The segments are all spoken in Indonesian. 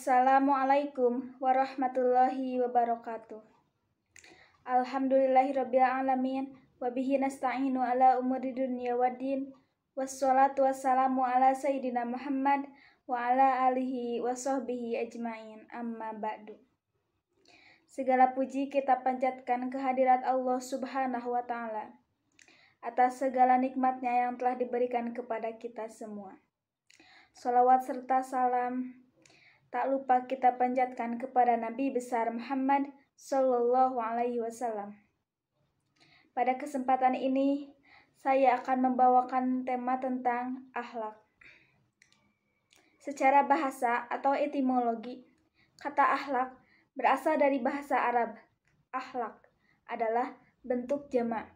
Assalamualaikum warahmatullahi wabarakatuh. Alhamdulillahirabbil alamin wa bihi nasta'inu ala umuri dunya waddin. Wassalatu wassalamu ala sayyidina Muhammad wa ala alihi wa sahbihi ajmain. Amma ba'du. Segala puji kita panjatkan kehadirat Allah Subhanahu wa taala atas segala nikmatnya yang telah diberikan kepada kita semua. Salawat serta salam tak lupa kita panjatkan kepada Nabi besar Muhammad Sallallahu Alaihi Wasallam. Pada kesempatan ini, saya akan membawakan tema tentang akhlak. Secara bahasa atau etimologi, kata akhlak berasal dari bahasa Arab. Akhlak adalah bentuk jamak,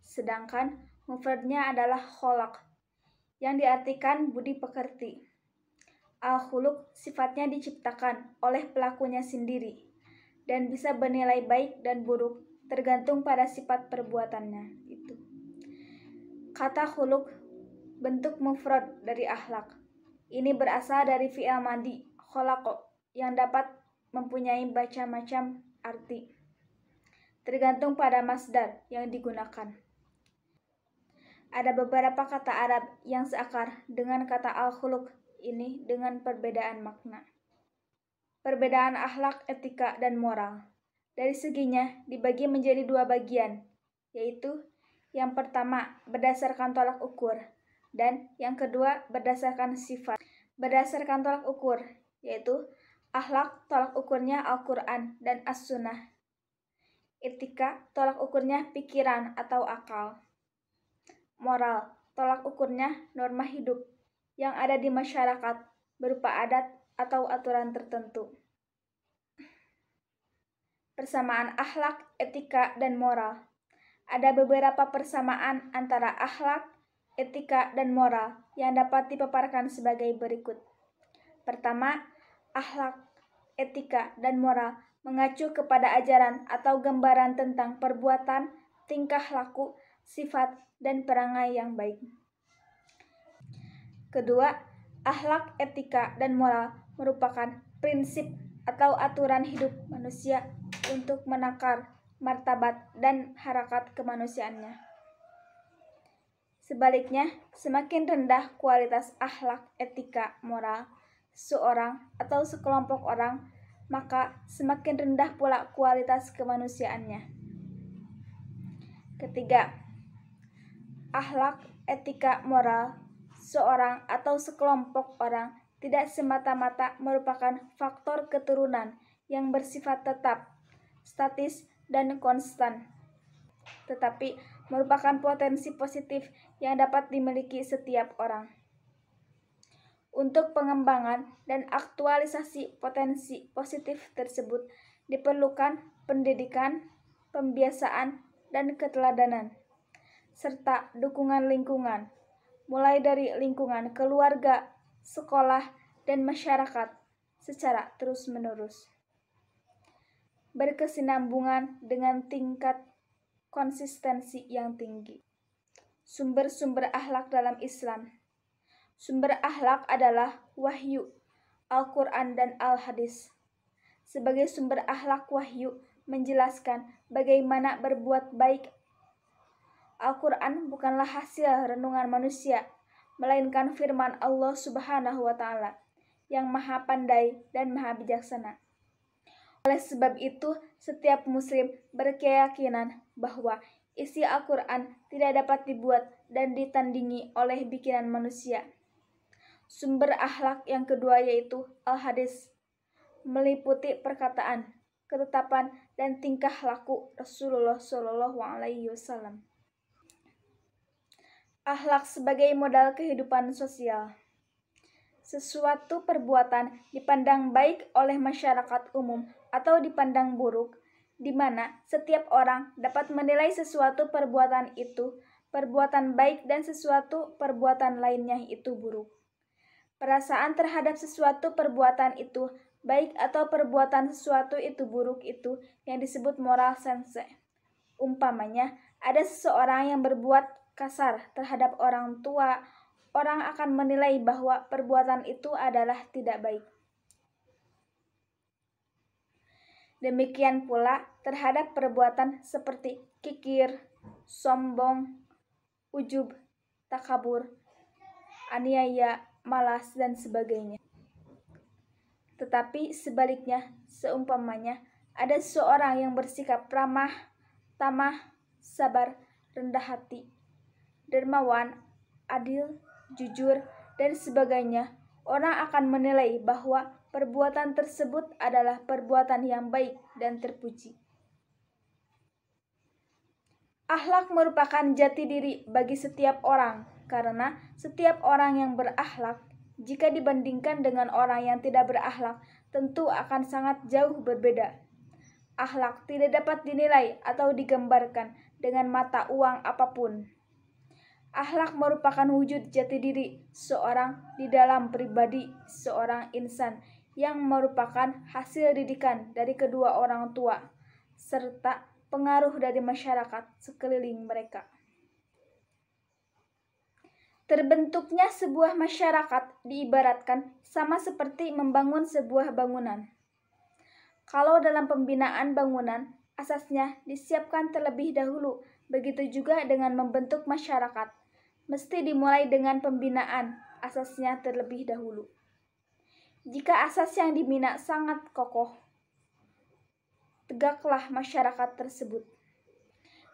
sedangkan mufradnya adalah kholaq, yang diartikan budi pekerti. Al-khuluq sifatnya diciptakan oleh pelakunya sendiri dan bisa bernilai baik dan buruk tergantung pada sifat perbuatannya itu. Kata khuluq bentuk mufrad dari akhlak. Ini berasal dari fi'il madi khalaqa yang dapat mempunyai macam-macam arti tergantung pada masdar yang digunakan. Ada beberapa kata Arab yang seakar dengan kata al-khuluq ini dengan perbedaan makna. Perbedaan akhlak, etika, dan moral. Dari seginya dibagi menjadi dua bagian, yaitu yang pertama berdasarkan tolak ukur, dan yang kedua berdasarkan sifat. Berdasarkan tolak ukur, yaitu akhlak tolak ukurnya Al-Quran dan As-Sunnah. Etika tolak ukurnya pikiran atau akal. Moral tolak ukurnya norma hidup yang ada di masyarakat berupa adat atau aturan tertentu. Persamaan akhlak, etika, dan moral. Ada beberapa persamaan antara akhlak, etika, dan moral yang dapat dipaparkan sebagai berikut. Pertama, akhlak, etika, dan moral mengacu kepada ajaran atau gambaran tentang perbuatan, tingkah laku, sifat, dan perangai yang baik. Kedua, akhlak, etika, dan moral merupakan prinsip atau aturan hidup manusia untuk menakar martabat dan harakat kemanusiaannya. Sebaliknya, semakin rendah kualitas akhlak, etika, moral seorang atau sekelompok orang, maka semakin rendah pula kualitas kemanusiaannya. Ketiga, akhlak, etika, moral seorang atau sekelompok orang tidak semata-mata merupakan faktor keturunan yang bersifat tetap, statis, dan konstan, tetapi merupakan potensi positif yang dapat dimiliki setiap orang. Untuk pengembangan dan aktualisasi potensi positif tersebut diperlukan pendidikan, pembiasaan, dan keteladanan, serta dukungan lingkungan, mulai dari lingkungan keluarga, sekolah, dan masyarakat secara terus-menerus. Berkesinambungan dengan tingkat konsistensi yang tinggi. Sumber-sumber akhlak dalam Islam. Sumber akhlak adalah wahyu, Al-Quran, dan Al-Hadis. Sebagai sumber akhlak, wahyu menjelaskan bagaimana berbuat baik. Al-Quran bukanlah hasil renungan manusia, melainkan firman Allah Subhanahu wa taala yang maha pandai dan maha bijaksana. Oleh sebab itu, setiap muslim berkeyakinan bahwa isi Al-Quran tidak dapat dibuat dan ditandingi oleh bikinan manusia. Sumber akhlak yang kedua yaitu Al-Hadis, meliputi perkataan, ketetapan, dan tingkah laku Rasulullah Shallallahu Alaihi Wasallam. Akhlak sebagai modal kehidupan sosial. Sesuatu perbuatan dipandang baik oleh masyarakat umum atau dipandang buruk, di mana setiap orang dapat menilai sesuatu perbuatan itu perbuatan baik dan sesuatu perbuatan lainnya itu buruk. Perasaan terhadap sesuatu perbuatan itu baik atau perbuatan sesuatu itu buruk itu yang disebut moral sense. Umpamanya, ada seseorang yang berbuat kasar terhadap orang tua, orang akan menilai bahwa perbuatan itu adalah tidak baik. Demikian pula terhadap perbuatan seperti kikir, sombong, ujub, takabur, aniaya, malas, dan sebagainya. Tetapi sebaliknya, seumpamanya ada seorang yang bersikap ramah, tamah, sabar, rendah hati, dermawan, adil, jujur, dan sebagainya, orang akan menilai bahwa perbuatan tersebut adalah perbuatan yang baik dan terpuji. Akhlak merupakan jati diri bagi setiap orang, karena setiap orang yang berakhlak, jika dibandingkan dengan orang yang tidak berakhlak, tentu akan sangat jauh berbeda. Akhlak tidak dapat dinilai atau digambarkan dengan mata uang apapun. Akhlak merupakan wujud jati diri seorang di dalam pribadi seorang insan yang merupakan hasil didikan dari kedua orang tua, serta pengaruh dari masyarakat sekeliling mereka. Terbentuknya sebuah masyarakat diibaratkan sama seperti membangun sebuah bangunan. Kalau dalam pembinaan bangunan, asasnya disiapkan terlebih dahulu, begitu juga dengan membentuk masyarakat. Mesti dimulai dengan pembinaan asasnya terlebih dahulu. Jika asas yang dibina sangat kokoh, tegaklah masyarakat tersebut.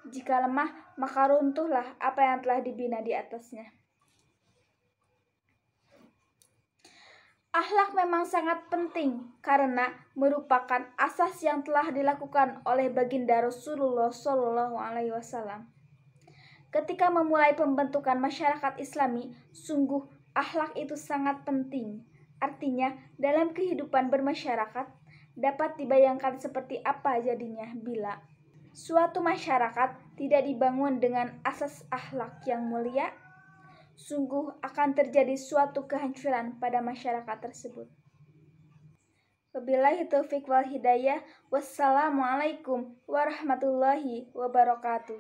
Jika lemah, maka runtuhlah apa yang telah dibina di atasnya. Akhlak memang sangat penting karena merupakan asas yang telah dilakukan oleh baginda Rasulullah SAW. Ketika memulai pembentukan masyarakat Islami, sungguh akhlak itu sangat penting. Artinya, dalam kehidupan bermasyarakat dapat dibayangkan seperti apa jadinya bila suatu masyarakat tidak dibangun dengan asas akhlak yang mulia, sungguh akan terjadi suatu kehancuran pada masyarakat tersebut. Wabillahi taufiq wal hidayah. Wassalamualaikum warahmatullahi wabarakatuh.